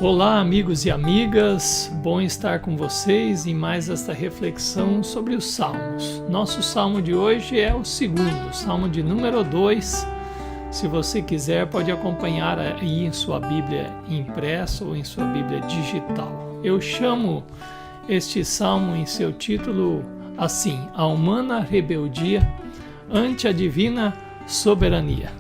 Olá, amigos e amigas, bom estar com vocês em mais esta reflexão sobre os Salmos. Nosso Salmo de hoje é o segundo, Salmo de número 2. Se você quiser, pode acompanhar aí em sua Bíblia impressa ou em sua Bíblia digital. Eu chamo este Salmo em seu título assim: A Humana Rebeldia ante a Divina Soberania.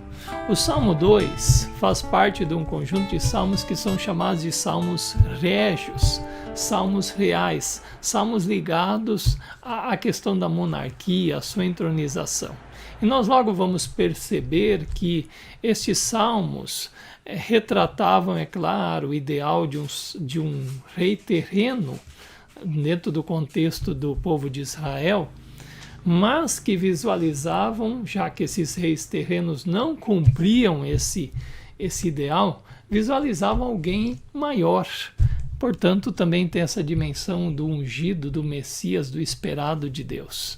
O Salmo 2 faz parte de um conjunto de salmos que são chamados de salmos régios, salmos reais, salmos ligados à questão da monarquia, à sua entronização. E nós logo vamos perceber que estes salmos retratavam, é claro, o ideal de um rei terreno dentro do contexto do povo de Israel, mas que visualizavam, já que esses reis terrenos não cumpriam esse ideal, visualizavam alguém maior. Portanto, também tem essa dimensão do ungido, do Messias, do esperado de Deus.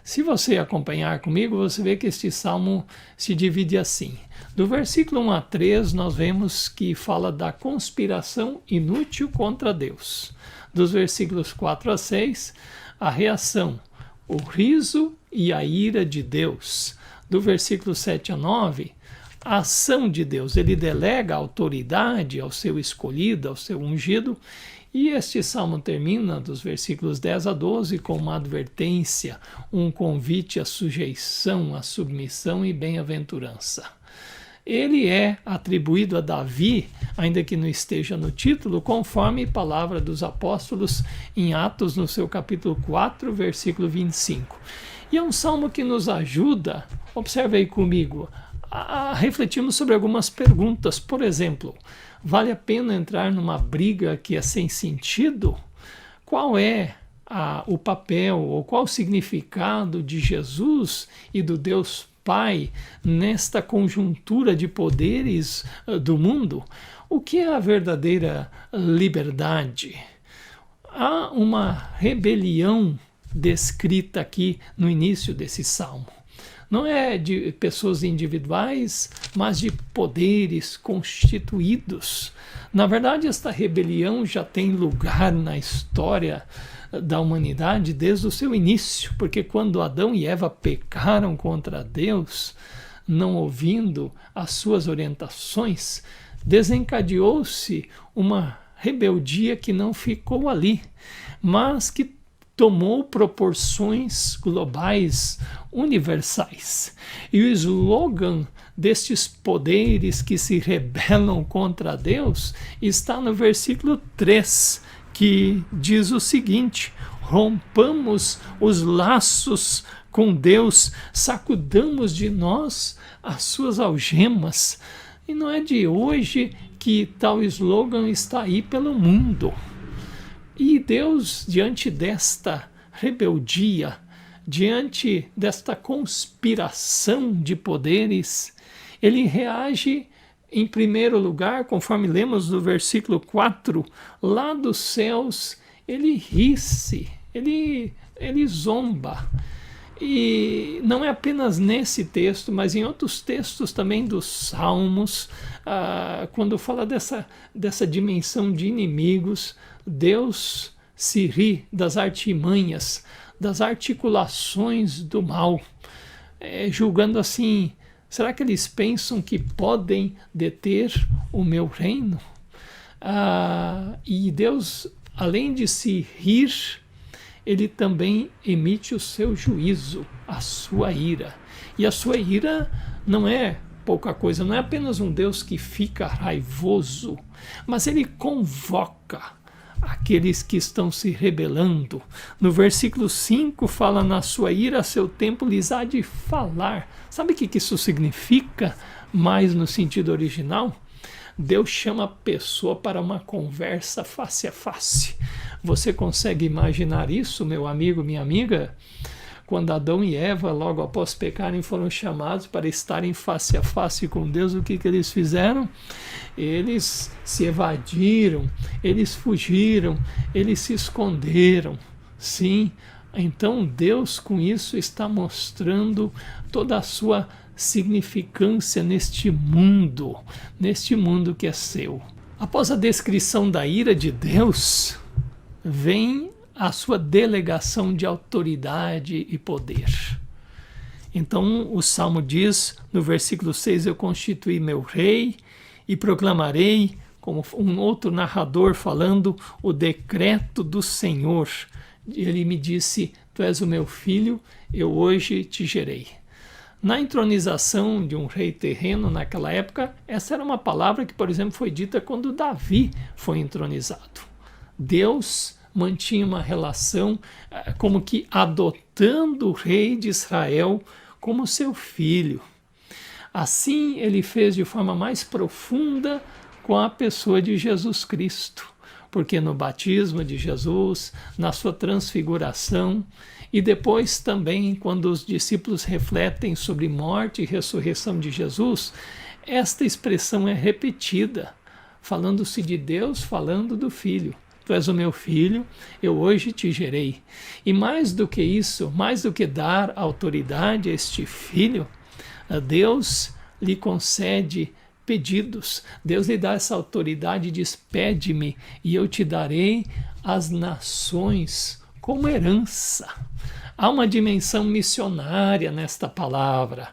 Se você acompanhar comigo, você vê que este salmo se divide assim. Do versículo 1 a 3, nós vemos que fala da conspiração inútil contra Deus. Dos versículos 4 a 6, a reação, o riso e a ira de Deus. Do versículo 7 a 9, a ação de Deus. Ele delega a autoridade ao seu escolhido, ao seu ungido. E este salmo termina dos versículos 10 a 12 com uma advertência, um convite à sujeição, à submissão e bem-aventurança. Ele é atribuído a Davi, ainda que não esteja no título, conforme palavra dos apóstolos em Atos, no seu capítulo 4, versículo 25. E é um salmo que nos ajuda, observe aí comigo, a refletirmos sobre algumas perguntas. Por exemplo, vale a pena entrar numa briga que é sem sentido? Qual é o papel ou qual o significado de Jesus e do Deus Pai nesta conjuntura de poderes do mundo? O que é a verdadeira liberdade? Há uma rebelião descrita aqui no início desse salmo. Não é de pessoas individuais, mas de poderes constituídos. Na verdade, esta rebelião já tem lugar na história da humanidade desde o seu início, porque quando Adão e Eva pecaram contra Deus, não ouvindo as suas orientações, desencadeou-se uma rebeldia que não ficou ali, mas que tomou proporções globais, universais. E o slogan destes poderes que se rebelam contra Deus está no versículo 3, que diz o seguinte: rompamos os laços com Deus, sacudamos de nós as suas algemas. E não é de hoje que tal slogan está aí pelo mundo. E Deus, diante desta rebeldia, diante desta conspiração de poderes, ele reage em primeiro lugar, conforme lemos no versículo 4, lá dos céus, ele ri-se, ele zomba. E não é apenas nesse texto, mas em outros textos também dos Salmos, quando fala dessa dimensão de inimigos, Deus se ri das artimanhas, das articulações do mal, julgando assim: será que eles pensam que podem deter o meu reino? E Deus, além de se rir, ele também emite o seu juízo, a sua ira. E a sua ira não é pouca coisa, não é apenas um Deus que fica raivoso, mas ele convoca aqueles que estão se rebelando. No versículo 5 fala: na sua ira, seu tempo lhes há de falar. Sabe o que isso significa mais no sentido original? Deus chama a pessoa para uma conversa face a face. Você consegue imaginar isso, meu amigo, minha amiga? Quando Adão e Eva, logo após pecarem, foram chamados para estarem face a face com Deus, o que eles fizeram? Eles se evadiram, eles fugiram, eles se esconderam. Sim, então Deus com isso está mostrando toda a sua significância neste mundo que é seu. Após a descrição da ira de Deus, vem a sua delegação de autoridade e poder. Então o Salmo diz, no versículo 6, eu constituí meu rei e proclamarei, como um outro narrador falando, o decreto do Senhor. Ele me disse, tu és o meu filho, eu hoje te gerei. Na entronização de um rei terreno naquela época, essa era uma palavra que, por exemplo, foi dita quando Davi foi entronizado. Deus mantinha uma relação como que adotando o rei de Israel como seu filho. Assim, ele fez de forma mais profunda com a pessoa de Jesus Cristo, porque no batismo de Jesus, na sua transfiguração, e depois também quando os discípulos refletem sobre morte e ressurreição de Jesus, esta expressão é repetida, falando-se de Deus, falando do Filho. Tu és o meu filho, eu hoje te gerei. E mais do que isso, mais do que dar autoridade a este filho, Deus lhe concede pedidos. Deus lhe dá essa autoridade e diz, pede-me e eu te darei as nações como herança. Há uma dimensão missionária nesta palavra,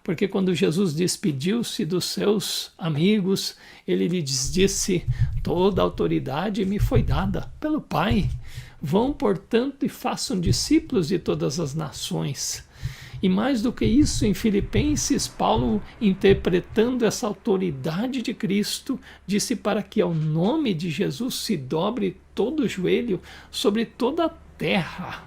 porque quando Jesus despediu-se dos seus amigos, ele lhes disse, toda a autoridade me foi dada pelo Pai. Vão, portanto, e façam discípulos de todas as nações. E mais do que isso, em Filipenses, Paulo, interpretando essa autoridade de Cristo, disse para que ao nome de Jesus se dobre todo o joelho sobre toda a terra.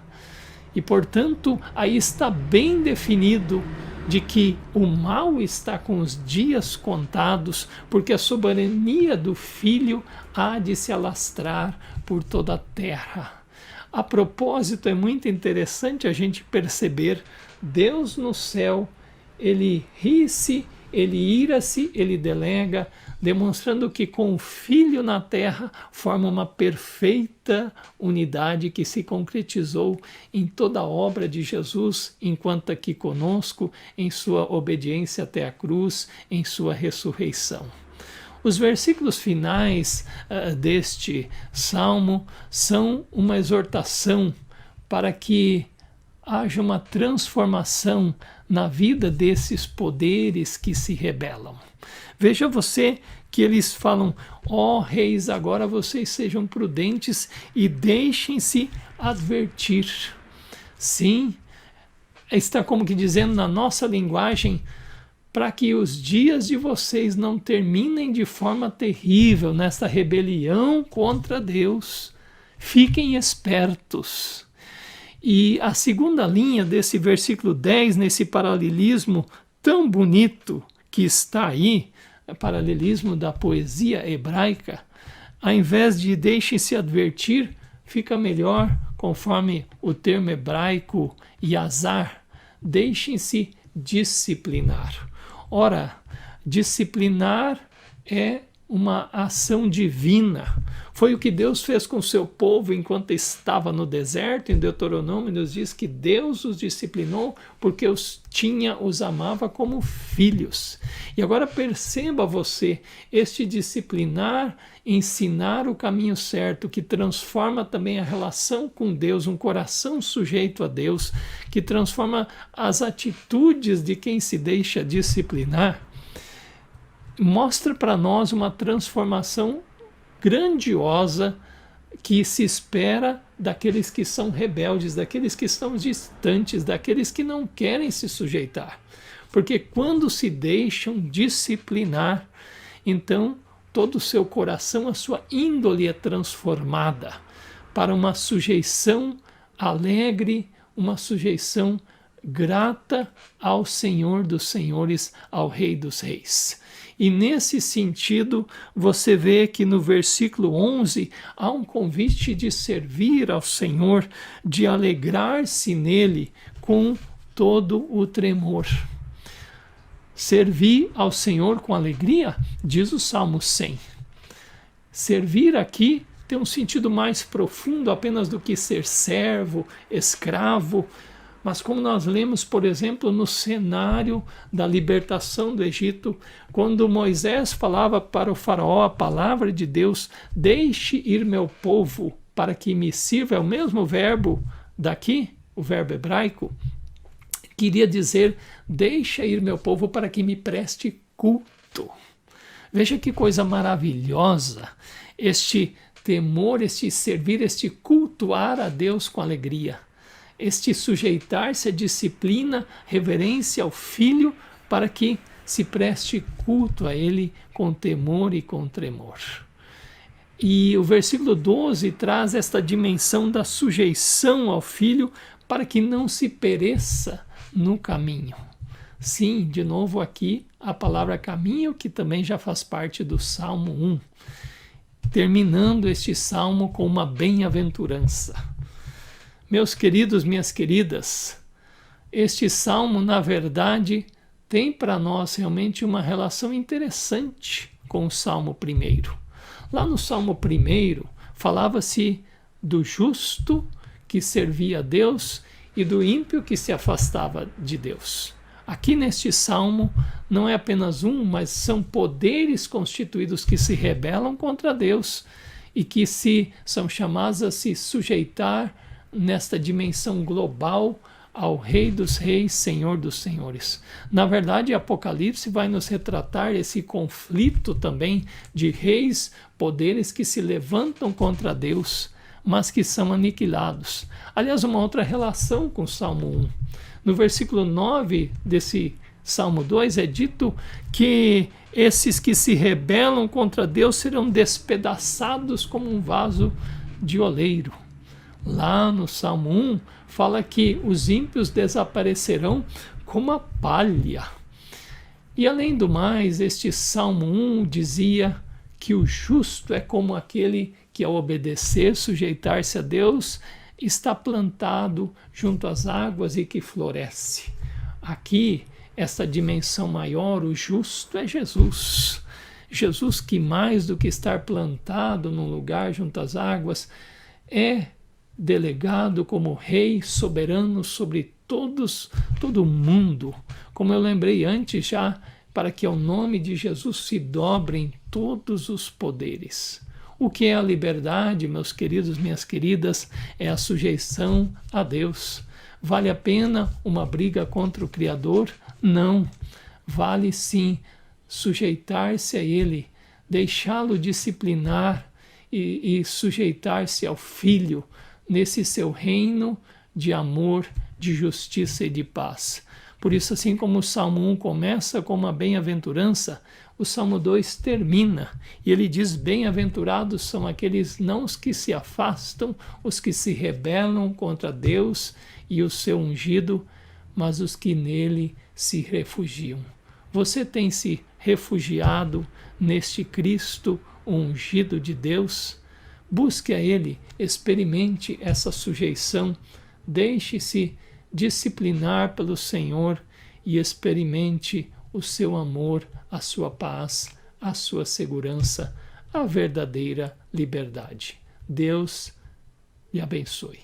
E, portanto, aí está bem definido de que o mal está com os dias contados, porque a soberania do Filho há de se alastrar por toda a terra. A propósito, é muito interessante a gente perceber Deus no céu, ele ri-se, ele ira-se, ele delega, demonstrando que com o Filho na terra forma uma perfeita unidade que se concretizou em toda a obra de Jesus, enquanto aqui conosco, em sua obediência até a cruz, em sua ressurreição. Os versículos finais deste salmo são uma exortação para que haja uma transformação na vida desses poderes que se rebelam. Veja você que eles falam, ó reis, agora vocês sejam prudentes e deixem-se advertir. Sim, está como que dizendo na nossa linguagem, para que os dias de vocês não terminem de forma terrível nesta rebelião contra Deus. Fiquem espertos. E a segunda linha desse versículo 10, nesse paralelismo tão bonito que está aí, paralelismo da poesia hebraica, ao invés de deixem-se advertir, fica melhor, conforme o termo hebraico yazar, deixem-se disciplinar. Ora, disciplinar é uma ação divina. Foi o que Deus fez com o seu povo enquanto estava no deserto. Em Deuteronômio nos diz que Deus os disciplinou porque os amava como filhos. E agora perceba você, este disciplinar, ensinar o caminho certo, que transforma também a relação com Deus, um coração sujeito a Deus, que transforma as atitudes de quem se deixa disciplinar, mostra para nós uma transformação grandiosa que se espera daqueles que são rebeldes, daqueles que estão distantes, daqueles que não querem se sujeitar. Porque quando se deixam disciplinar, então todo o seu coração, a sua índole é transformada para uma sujeição alegre, uma sujeição grata ao Senhor dos Senhores, ao Rei dos Reis. E nesse sentido, você vê que no versículo 11 há um convite de servir ao Senhor, de alegrar-se nele com todo o tremor. Servir ao Senhor com alegria, diz o Salmo 100. Servir aqui tem um sentido mais profundo apenas do que ser servo, escravo, Mas como nós lemos, por exemplo, no cenário da libertação do Egito, quando Moisés falava para o faraó a palavra de Deus, deixe ir meu povo para que me sirva, é o mesmo verbo daqui, o verbo hebraico, queria dizer, deixa ir meu povo para que me preste culto. Veja que coisa maravilhosa este temor, este servir, este cultuar a Deus com alegria. Este sujeitar-se à disciplina, reverência ao Filho, para que se preste culto a Ele com temor e com tremor. E o versículo 12 traz esta dimensão da sujeição ao Filho para que não se pereça no caminho. Sim, de novo aqui a palavra caminho, que também já faz parte do Salmo 1. Terminando este salmo com uma bem-aventurança. Meus queridos, minhas queridas, este salmo, na verdade, tem para nós realmente uma relação interessante com o Salmo 1. Lá no Salmo 1, falava-se do justo que servia a Deus e do ímpio que se afastava de Deus. Aqui neste salmo não é apenas um, mas são poderes constituídos que se rebelam contra Deus e que são chamados a se sujeitar nesta dimensão global ao Rei dos Reis, Senhor dos Senhores. Na verdade, Apocalipse vai nos retratar esse conflito também de reis, poderes que se levantam contra Deus, mas que são aniquilados. Aliás, uma outra relação com o Salmo 1. No versículo 9 desse Salmo 2 é dito que esses que se rebelam contra Deus serão despedaçados como um vaso de oleiro. Lá no Salmo 1 fala que os ímpios desaparecerão como a palha. E além do mais, este Salmo 1 dizia que o justo é como aquele que, ao obedecer, sujeitar-se a Deus, está plantado junto às águas e que floresce. Aqui, essa dimensão maior, o justo é Jesus. Jesus que mais do que estar plantado num lugar junto às águas, é delegado como rei soberano sobre todo o mundo. Como eu lembrei antes já, para que ao nome de Jesus se dobrem todos os poderes. O que é a liberdade, meus queridos, minhas queridas? É a sujeição a Deus. Vale a pena uma briga contra o Criador? Não. Vale sim sujeitar-se a Ele, deixá-lo disciplinar e sujeitar-se ao Filho nesse seu reino de amor, de justiça e de paz. Por isso, assim como o Salmo 1 começa com uma bem-aventurança, o Salmo 2 termina, e ele diz, bem-aventurados são aqueles não os que se afastam, os que se rebelam contra Deus e o seu ungido, mas os que nele se refugiam. Você tem se refugiado neste Cristo ungido de Deus? Busque a Ele, experimente essa sujeição, deixe-se disciplinar pelo Senhor e experimente o seu amor, a sua paz, a sua segurança, a verdadeira liberdade. Deus lhe abençoe.